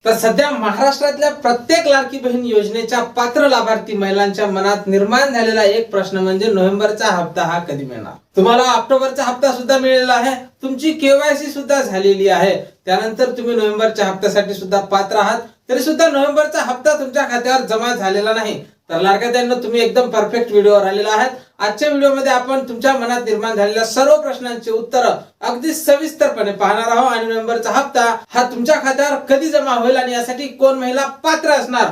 तर सध्या महाराष्ट्रातल्या प्रत्येक लाडकी बहीण योजनेच्या पात्र लाभार्थी महिलांच्या मनात निर्माण झालेला एक प्रश्न म्हणजे नोव्हेंबरचा हप्ता हा कधी मिळणार। तुम्हाला ऑक्टोबरचा हप्ता सुद्धा मिळालेला आहे, तुमची केवायसी सुद्धा झालेली आहे, त्यानंतर तुम्ही नोव्हेंबरच्या हप्त्यासाठी सुद्धा पात्र आहात, तरी सुद्धा नोव्हेंबरचा हप्ता तुमच्या खात्यावर जमा झालेला नाही। तर लाडक्या ताईंनो, तुम्ही एकदम परफेक्ट व्हिडिओवर आलेला आहात। आजच्या व्हिडिओमध्ये आपण तुमच्या मनात निर्माण झालेल्या सर्व प्रश्नांची उत्तर अगदी सविस्तरपणे पाहणार आहोत आणि नोव्हेंबरचा हप्ता हा तुमच्या खात्यावर कधी जमा होईल आणि यासाठी कोण महिला पात्र असणार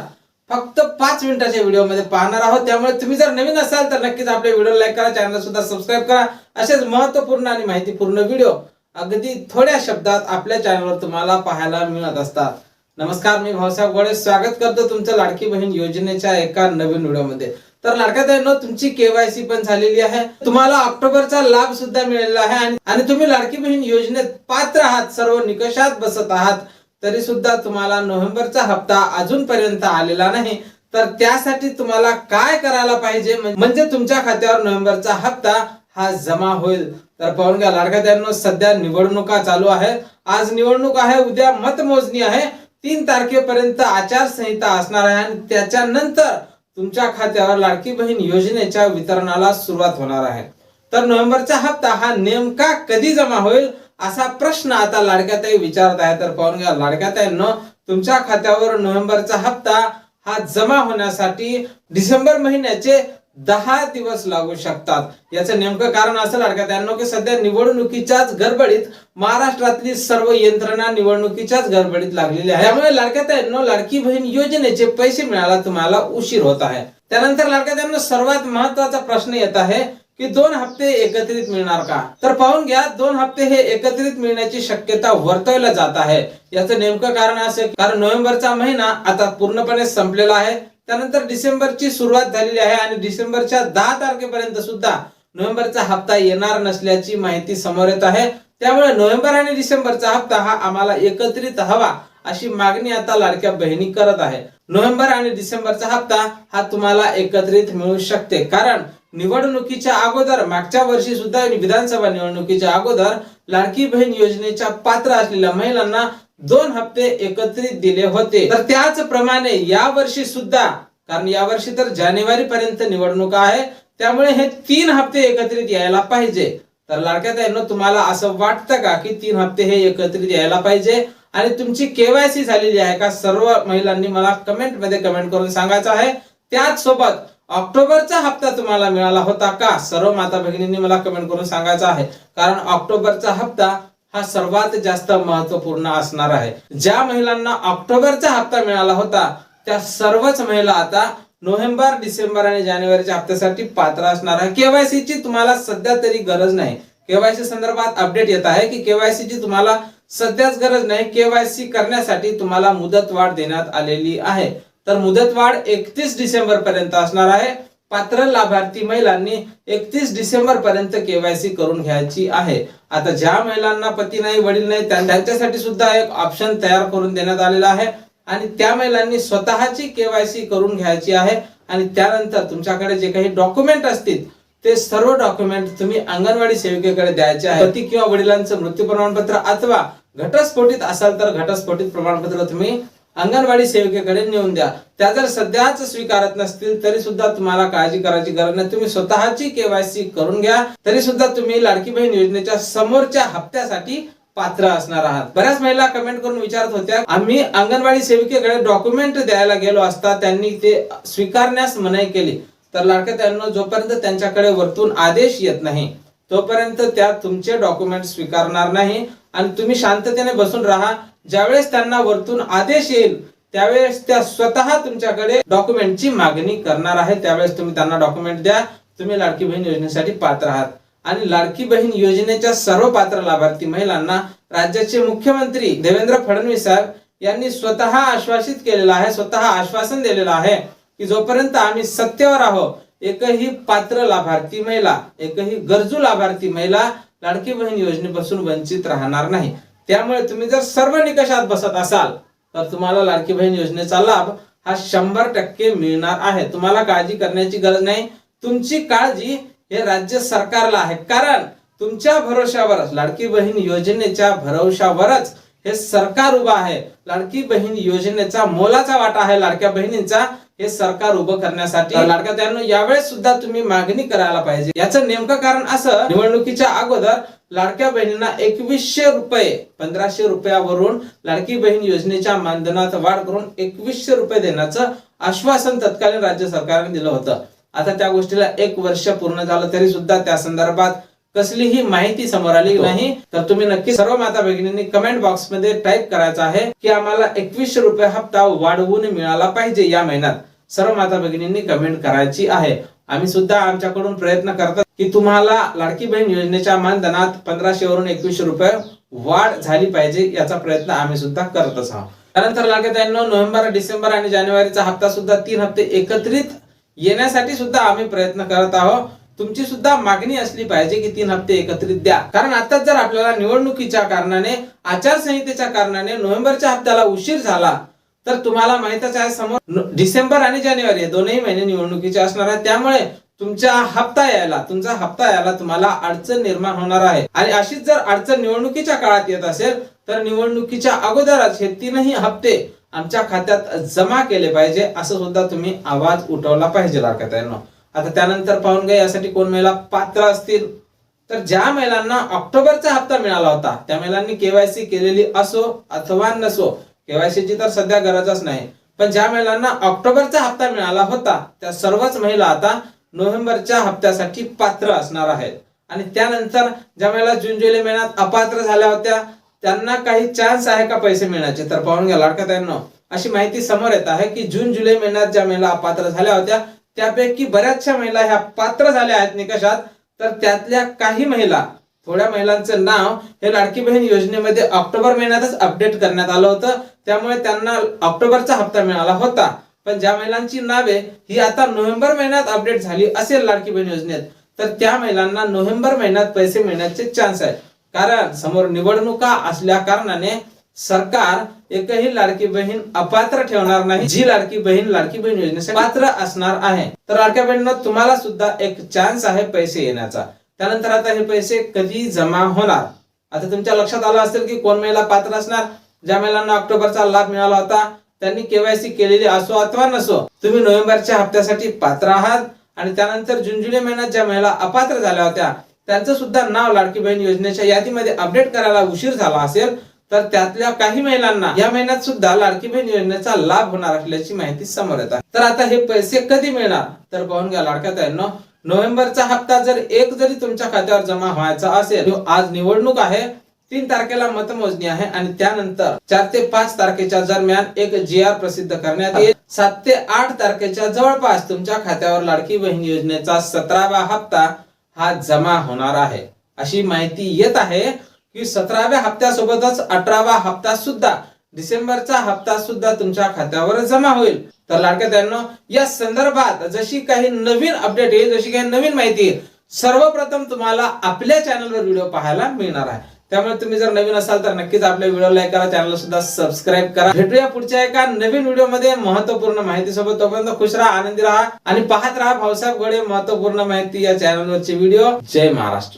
फक्त 5 मिनिटाच्या व्हिडिओमध्ये पाहणार आहोत। त्यामुळे तुम्ही जर नवीन असाल तर नक्कीच आपल्या व्हिडिओला लाईक करा, चॅनल सुद्धा सबस्क्राइब करा। असेच महत्त्वपूर्ण आणि माहितीपूर्ण व्हिडिओ अगदी थोड्या शब्दात आपल्या चॅनलवर तुम्हाला पाहायला मिळत असतात। नमस्कार, मी भाऊसाहेब गोळे स्वागत करतो तुमचं लाडकी बहीण योजनेच्या एका नवीन व्हिडिओमध्ये। तर लाडक्या ताईंनो, तुमची केवायसी पण झालेली आहे, तुम्हाला ऑक्टोबरचा लाभ सुद्धा मिळालेला आहे आणि तुम्ही लाडकी बहीण योजनेत पात्र आहात, सर्व निकषात बसत आहात, तरी सुद्धा तुम्हाला नोव्हेंबरचा हप्ता अजूनपर्यंत आलेला नाही। तर त्यासाठी तुम्हाला काय करायला पाहिजे म्हणजे तुमच्या खात्यावर नोव्हेंबरचा हप्ता हा जमा होईल। तर पाहून घ्या लाडक्या ताईंनो, सध्या निवडणुका चालू आहे, आज निवडणूक आहे, उद्या मतमोजणी आहे, 3 तारखेपर्यंत आचारसंहिता असणार आहे आणि त्याच्यानंतर तुमच्या खात्यावर लाडकी बहीण योजनेच्या वितरणाला सुरुवात होणार आहे। तर नोव्हेंबरचा हप्ता हा नेमका कधी जमा होईल असा प्रश्न आता लाडक्या ताई विचारत आहे। तर पाहून घ्या लाडक्या ताईंनो, तुमच्या खात्यावर नोव्हेंबरचा हप्ता हा जमा होण्यासाठी डिसेंबर महिन्याचे 10 दिवस लागू शकतात। याचं नेमकं कारण असं लाडक्या ताईंनो की सध्या निवडणुकीच्याच गडबडीत महाराष्ट्रातली सर्व यंत्रणा निवडणुकीच्याच गडबडीत लागलेली आहे। त्यामुळे लाडक्या ताईंनो, लाडकी बहीण योजनेचे पैसे मिळायला तुम्हाला उशीर होत आहे। त्यानंतर लाडक्या ताईंनो, सर्वात महत्त्वाचा प्रश्न येत आहे की 2 हप्ते एकत्रित मिळणार का? तर पाहून घ्या, 2 हप्ते हे एकत्रित मिळण्याची शक्यता वर्तवल्या जात आहे। याचं नेमकं कारण असं कारण नोव्हेंबरचा महिना आता पूर्णपणे संपलेला आहे, त्यानंतर डिसेंबरची सुरुवात झालेली आहे आणि डिसेंबरच्या 10 तारखेपर्यंत सुद्धा नोव्हेंबरचा हप्ता येणार नसल्याची माहिती समोर येत आहे। त्यामुळे नोव्हेंबर आणि डिसेंबरचा हप्ता हा आम्हाला एकत्रित हवा अशी मागणी आता लाडक्या बहिणी करत आहे। नोव्हेंबर आणि डिसेंबरचा हप्ता हा तुम्हाला एकत्रित मिळू शकते, कारण निवडणुकीच्या अगोदर मागच्या वर्षी सुद्धा विधानसभा निवडणुकीच्या अगोदर लाडकी बहीण योजनेच्या पात्र असलेल्या महिलांना 2 हप्ते एकत्रित दिले होते। तर त्याचप्रमाणे या वर्षी सुद्धा, कारण या वर्षी तर जानेवारी पर्यंत निवडणूक आहे, त्यामुळे हे 3 हप्ते एकत्रित यायला पाहिजे। तर लाडक्या ताईंनो, तुम्हाला असं वाटतं का की 3 हप्ते हे एकत्रित यायला पाहिजे आणि तुमची केवायसी झालेली आहे का? सर्व महिलांनी मला कमेंट मध्ये कमेंट करून सांगायचं आहे। त्याच सोबत ऑक्टोबरचा हप्ता तुम्हाला मिळाला होता का? सर्व माता भगिनींनी मला कमेंट करून सांगायचं आहे, कारण ऑक्टोबरचा हप्ता हा सर्वात जास्त महत्त्वपूर्ण असणार आहे। ज्या महिलांना ऑक्टोबरचा हप्ता मिळाला होता त्या सर्वच महिला आता नोव्हेंबर, डिसेंबर आणि जानेवारीच्या हप्त्यासाठी पात्र असणार आहे। केवायसी ची तुम्हाला सध्या तरी गरज नाही। केवायसी संदर्भात अपडेट येत आहे की केवायसी ची तुम्हाला सध्याच गरज नाही, केवायसी करण्यासाठी तुम्हाला मुदतवाढ देण्यात आलेली आहे। तर मुदतवाढ 31 डिसेंबर पर्यंत असणार आहे। पात्र लाभार्थी महिलांनी 31 डिसेंबर पर्यंत केवायसी करून घ्यायची आहे। आता ज्या महिलांना पती नाही, वडील नाही, त्यांच्यासाठी सुद्धा एक ऑप्शन तयार करून देण्यात आलेला आहे आणि त्या महिलांनी स्वतःची केवायसी करून घ्यायची आहे आणि त्यानंतर तुमच्याकडे जे काही डॉक्युमेंट असतील ते सर्व डॉक्युमेंट तुम्ही अंगणवाडी सेविकेकडे द्यायचे आहे। पती किंवा वडिलांचं मृत्यू प्रमाणपत्र अथवा घटस्फोटित असाल तर घटस्फोटित प्रमाणपत्र तुम्ही अंगणवाडी सेविकेकडे नेऊन द्या। त्या जर सध्याच स्वीकारत नसतील तरी सुद्धा तुम्हाला काळजी करायची गरज नाही, तुम्ही स्वतःची केवायसी करून घ्या, तरी सुद्धा तुम्ही लाडकी बहीण योजनेच्या समोरच्या हप्त्यासाठी पात्र असणार आहात। बऱ्याच महिला कमेंट करून विचारत होत्या, आम्ही अंगणवाडी सेविकेकडे डॉक्युमेंट द्यायला गेलो असता त्यांनी ते स्वीकारण्यास मनाई केली। तर लाडक्या ताईंनो, जोपर्यंत त्यांच्याकडे वरतून आदेश येत नाही तोपर्यंत त्या तुमचे डॉक्युमेंट स्वीकारणार नाही आणि तुम्ही शांततेने बसून राहा। ज्यावेळेस त्यांना वरतून आदेश येईल त्यावेळेस त्या स्वतः तुमच्याकडे डॉक्युमेंटची मागणी करणार आहे, त्यावेळेस तुम्ही त्यांना डॉक्युमेंट द्या, तुम्ही लाडकी बहीण योजनेसाठी पात्र आहात। आणि लाडकी बहीण योजनेच्या सर्व पात्र लाभार्थी महिलांना राज्याचे मुख्यमंत्री देवेंद्र फडणवीस साहेब यांनी स्वतः आश्वासित केलेलं आहे, स्वतः आश्वासन दिलेलं आहे की जोपर्यंत आम्ही सत्तेवर आहोत एकही पात्र लाभार्थी महिला, एकही गरजू लाभार्थी महिला लाडकी बहीण योजनेपासून वंचित राहणार नाही। त्यामुळे तुम्ही जर सर्व निकषात बसत असाल तर तुम्हाला लाडकी बहीण योजनेचा लाभ हा 100% मिळणार आहे। तुम्हाला काळजी करण्याची गरज नाही, तुमची काळजी हे राज्य सरकारला आहे, कारण तुमच्या भरोशावरच लाडकी बहीण योजनेच्या भरोशावरच हे सरकार उभा आहे. लाडकी बहीण योजनेचा मोलाचा वाटा आहे लाडक्या बहिणींचा हे सरकार उभं करण्यासाठी. लाडक्या बहिणींनो, यावेळेस सुद्धा तुम्ही मागणी करायला पाहिजे. याचं नेमकं कारण असं, निवडणुकीच्या अगोदर लाडक्या बहिणींना 2100 रुपये 1500 रुपयावरून लाडकी बहीण योजनेच्या मानधनात वाढ करून 2100 रुपये देण्याचं आश्वासन तत्कालीन राज्य सरकारने दिलं होतं. आता त्या गोष्टीला 1 वर्ष पूर्ण झालं तरी सुद्धा त्या संदर्भात कसलीही माहिती समोर आली नाही. तर तुम्ही नक्की सर्व माता भगिनींनी कमेंट बॉक्स मध्ये टाईप करायचं आहे की आम्हाला 2100 रुपये हप्ता वाढवून मिळाला पाहिजे या महिन्यात. सर्व माता भगिनींनी कमेंट करायची आहे. आम्ही सुद्धा आमच्याकडून प्रयत्न करतो की तुम्हाला लाडकी बहीण योजनेच्या मानधनात 1500 वरून 2100 रुपये वाढ झाली पाहिजे याचा प्रयत्न आम्ही सुद्धा करतच आहोत. त्यानंतर लाडक्या बहिणींनो, नोव्हेंबर, डिसेंबर आणि जानेवारीचा हप्ता सुद्धा 3 हप्ते एकत्रित येण्यासाठी सुद्धा आम्ही प्रयत्न करत आहोत. तुमची सुद्धा मागणी असली पाहिजे की 3 हप्ते एकत्रित द्या. कारण आता जर आपल्याला निवडणुकीच्या कारणाने, आचारसंहितेच्या कारणाने नोव्हेंबरच्या हप्त्याला उशीर झाला तर तुम्हाला माहितच आहे समोर डिसेंबर आणि जानेवारी दोनही महिने निवडणुकीचे असणार आहे. त्यामुळे तुमचा हप्ता यायला तुम्हाला अडचण निर्माण होणार आहे. आणि अशीच जर अडचण निवडणुकीच्या काळात येत असेल तर निवडणुकीच्या अगोदरच हे 3ही हप्ते आमच्या खात्यात जमा केले पाहिजे असं सुद्धा तुम्ही आवाज उठवला पाहिजे लाडक्या बहिणींनो. आता त्यानंतर पाहून घ्या यासाठी कोण महिला पात्र असतील. तर ज्या महिलांना ऑक्टोबरचा हप्ता मिळाला होता त्या महिलांनी केवायसी केलेली असो अथवा नसो, केवायसीची तर सध्या गरजच नाही, पण ज्या महिलांना ऑक्टोबरचा हप्ता मिळाला होता त्या सर्वच महिला आता नोव्हेंबरच्या हप्त्यासाठी पात्र असणार आहेत. आणि त्यानंतर ज्या महिला जून जुलै महिन्यात अपात्र झाल्या होत्या त्यांना काही चान्स आहे का पैसे मिळण्याचे. तर पाहून घ्या लाडक्या बहिणींनो, अशी माहिती समोर येत आहे की जून जुलै महिन्यात ज्या महिला अपात्र झाल्या होत्या त्यापैकी बऱ्याचशा महिला ह्या पात्र झाल्या आहेत निकषात. तर त्यातल्या काही महिला, थोड्या महिलांचं नाव हे लाडकी बहीण योजनेमध्ये ऑक्टोबर महिन्यातच अपडेट करण्यात आलं होतं, त्यामुळे त्यांना ऑक्टोबरचा हप्ता मिळाला होता. पण ज्या महिलांची नावे ही आता नोव्हेंबर महिन्यात अपडेट झाली असेल लाडकी बहीण योजनेत तर त्या महिलांना नोव्हेंबर महिन्यात पैसे मिळण्याचे चान्स आहेत. कारण समोर निवडणुका असल्या कारणाने सरकार एकही लाडकी बहीण अपात्र ठेवणार नाही जी लाडकी बहीण योजनेसाठी पात्र असणार आहे. तर लाडक्या बहिणींनो, तुम्हाला सुद्धा एक चान्स आहे पैसे येण्याचा. त्यानंतर आता हे पैसे कधी जमा होणार. आता तुमच्या लक्षात आलं असेल की कोण महिला पात्र असणार. ज्या महिलांना ऑक्टोबरचा लाभ मिळाला होता त्यांनी केवायसी केलेली असो अथवा नसो, तुम्ही नोव्हेंबरच्या हप्त्यासाठी पात्र आहात. आणि त्यानंतर जून जुलै महिन्यात ज्या महिला अपात्र झाल्या होत्या त्यांचं सुद्धा नाव लाडकी बहीण योजनेच्या यादीमध्ये अपडेट करायला उशीर झाला असेल तर त्यातल्या काही महिलांना या महिन्यात सुद्धा लाडकी बहीण योजनेचा लाभ होणार असल्याची माहिती समोर येत आहे. तर आता हे पैसे कधी मिळणार तर पाहून घ्या लाडक्या बहिणींनो, नोव्हेंबरचा हप्ता जरी तुमच्या खात्यावर जमा व्हायचा असेल, आज निवडणूक आहे, 3 तारखेला मतमोजणी आहे आणि त्यानंतर 4 ते 5 तारखेच्या दरम्यान एक GR प्रसिद्ध करण्यात येईल. 7 ते 8 तारखेच्या जवळपास तुमच्या खात्यावर लाडकी बहीण योजनेचा 17वा हप्ता हा जमा होणार आहे. अशी माहिती येत आहे की 17व्या हप्त्यासोबतच 18वा हप्ता सुद्धा, डिसेंबरचा हप्ता सुद्धा तुमच्या खात्यावर जमा होईल. तर लाडक्या बहिणींनो, या संदर्भात जशी काही नवीन अपडेट येईल, जशी काही नवीन माहिती येईल, सर्वप्रथम तुम्हाला आपल्या चॅनलवर व्हिडिओ पाहायला मिळणार आहे. त्यामुळे तुम्ही जर नवीन असाल तर नक्कीच आपल्या व्हिडिओ लाईक करा, चॅनल सुद्धा सबस्क्राईब करा. भेटूया पुढच्या एका नवीन व्हिडिओ मध्ये महत्त्वपूर्ण माहिती सोबत. तोपर्यंत खुश राहा, आनंदी राहा आणि पाहत राहा भाऊसाहेब घोडे महत्त्वपूर्ण माहिती या चॅनलवरचे व्हिडिओ. जय महाराष्ट्र.